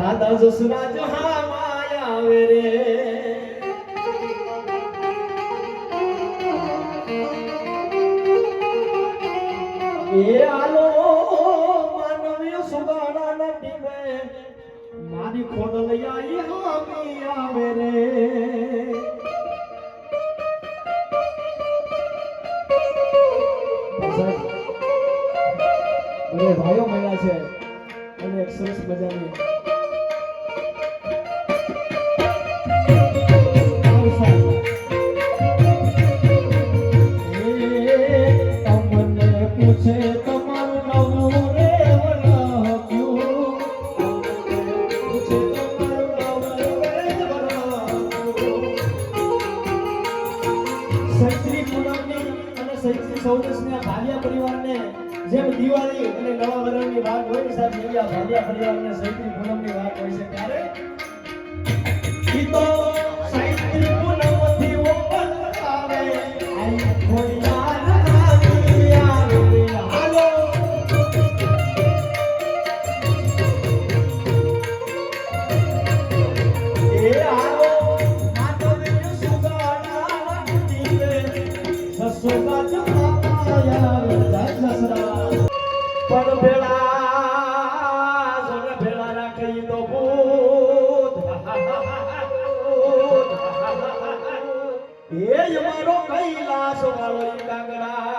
દાદા જસરા જહા માયા આવે રે એ આલો માનવીય સુગાડા ના ટીમે મારી ખોડલૈયા હામી આવે રે અરે ભાઈઓ મળ્યા છે અને એક સરસ મજાની પૂછે તમારું નવું રે વળાવ્યું પૂછે તમારું નવું રે વળાવ્યું સૈત્રી પૂનમની અને સૈત્રી સૌદસની આ ભાલિયા પરિવારને જેમ દિવાળી અને નવા વર્ષની વાત હોય ને સાહેબ એવી આ ભાલિયા પરિવારને સૈત્રી પૂનમની વાત હોય છે ત્યારે ઈ તો સૈત્રી પૂનમથી ઓપન આવે આઈ ખોડિયાર પણ ભેળા જન ભેળા રાખી તો ભૂત એ મારો કૈલાસ વાળો કાગડા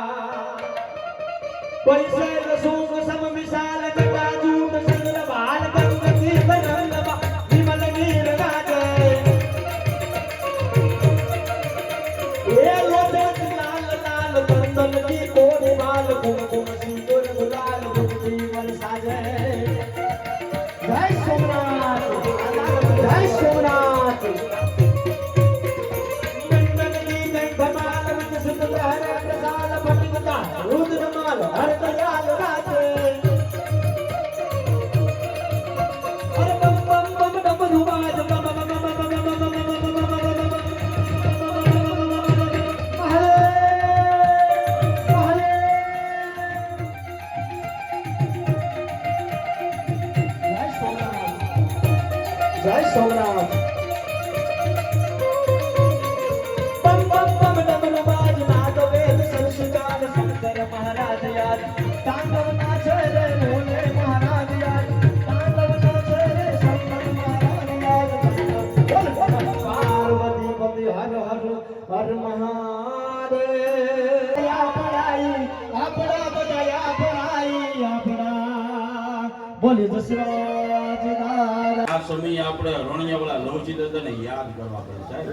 પૈસે રસુક સમ વિશાલ જટાજૂટ ચંદ્ર બાલ ગંગતી બનંદબા વિમલ નીર ગાજે એ લોટે લાલ લાલ ચંદન કી કોડી બાલ કુમકુમ સિંદૂર ગુલાલ ગુમતી વરસાજે જય સોમનાથ જય સોમનાથ મંડન કી જય ધમાલ વચ સુત પ્રહર પ્રસાદ ભટકતા રૂદ ધમાલ હર દયાલ રાજે અરે બમ બમ બમ ડમરુ બાજ બમ બમ બમ જય સોમનાથ પમ પમ પમ ડમરુ બાજ નાદ વેદ સંસ્કાર શંકર મહારાજ યાદ તાંડવ નાચે રે ભોલે મહારાજ યાદ તાંડવ નાચે રે શંકર મહારાજ યાદ બોલ પાર્વતી પતિ હર હર હર મહાદેવ આપણા બધા આપણા બોલી દશરથ દાદા આ સમયે આપણે રણિયાવાળા લવજી દાદાને યાદ કરવા પડે સાહેબ.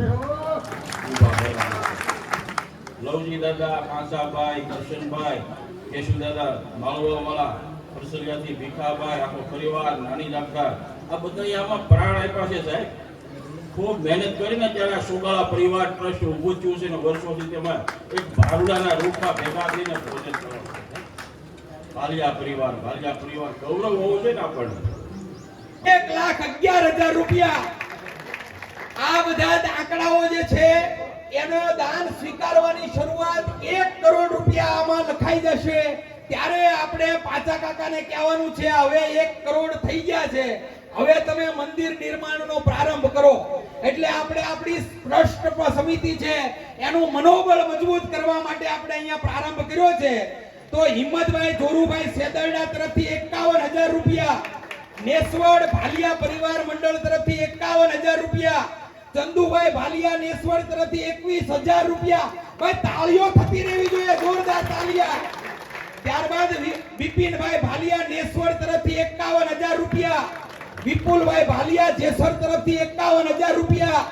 લવજી દાદા, કાંસાભાઈ, કરશનભાઈ, કેશુ દાદા, માળવાવાળા, પરસલિયાથી ભીખાભાઈ, આખો પરિવાર, નાની દાખા, આ બધા આમાં પ્રાણ આપ્યા છે સાહેબ. ખૂબ મહેનત કરીને ત્યારે આ સોગાળા પરિવાર ટ્રસ્ટ ઊભું થયું છે ને વર્ષોથી તેમાં એક ભારુડાના રૂપમાં ભેગા થઈને પ્રોજેક્ટ કરવાનો છે. ભાલિયા પરિવાર ગૌરવ હોવું છે ને આપણને. 1,11,000 રૂપિયા આ બધા આંકડાઓ જે છે એનો દાન સ્વીકારવાની શરૂઆત 1 કરોડ રૂપિયા આમાં લખાઈ જશે ત્યારે આપણે પાછા કાકાને કહેવાનું છે હવે 1 કરોડ થઈ ગયા છે હવે તમે મંદિર નિર્માણનો પ્રારંભ કરો એટલે આપણે આપણી ટ્રસ્ટ સમિતિ છે એનું મનોબળ મજબૂત કરવા માટે આપણે અહીંયા પ્રારંભ કર્યો છે તો હિંમતભાઈ જોરુભાઈ સેદરડા તરફથી 51,000 રૂપિયા નેસવડ ભાલિયા પરિવાર મંડળ તરફથી 51,000 રૂપિયા ચંદુભાઈ ભાલિયા નેસવડ તરફથી 21,000 રૂપિયા ભાઈ તાળીઓ થતી રહેવી જોઈએ જોરદાર તાળીયા ત્યારબાદ વિપિનભાઈ ભાલિયા નેસવડ તરફથી 51,000 રૂપિયા વિપુલભાઈ ભાલિયા જેસર તરફથી 51,000 રૂપિયા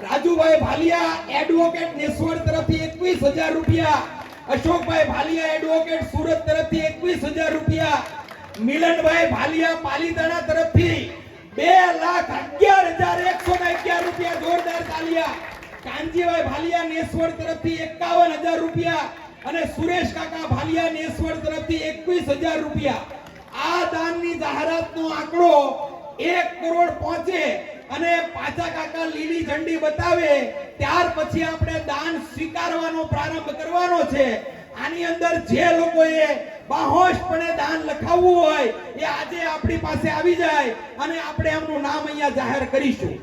રાજુભાઈ ભાલિયા એડવોકેટ નેસવડ તરફથી 21,000 રૂપિયા અશોકભાઈ ભાલિયા એડવોકેટ સુરત તરફથી 21,000 રૂપિયા મિલનભાઈ ભાલિયા પાલીતાણા તરફથી 2,11,111 રૂપિયા જોરદાર તાલિયા કાંજીભાઈ ભાલિયા નેસવડ તરફથી 51,000 રૂપિયા અને સુરેશ કાકા ભાલિયા નેસવડ તરફથી 21,000 રૂપિયા આ દાનની જાહેરાતનો આંકડો 1 કરોડ પહોંચે અને પાછા કાકા લીલી ઝંડી બતાવે ત્યાર પછી આપણે દાન સ્વીકારવાનો પ્રારંભ કરવાનો છે આની અંદર જે લોકોએ બાહોશપણે દાન લખાવવું હોય એ આજે આપણી પાસે આવી જાય અને આપણે એમનું નામ અહીંયા જાહેર કરીશું.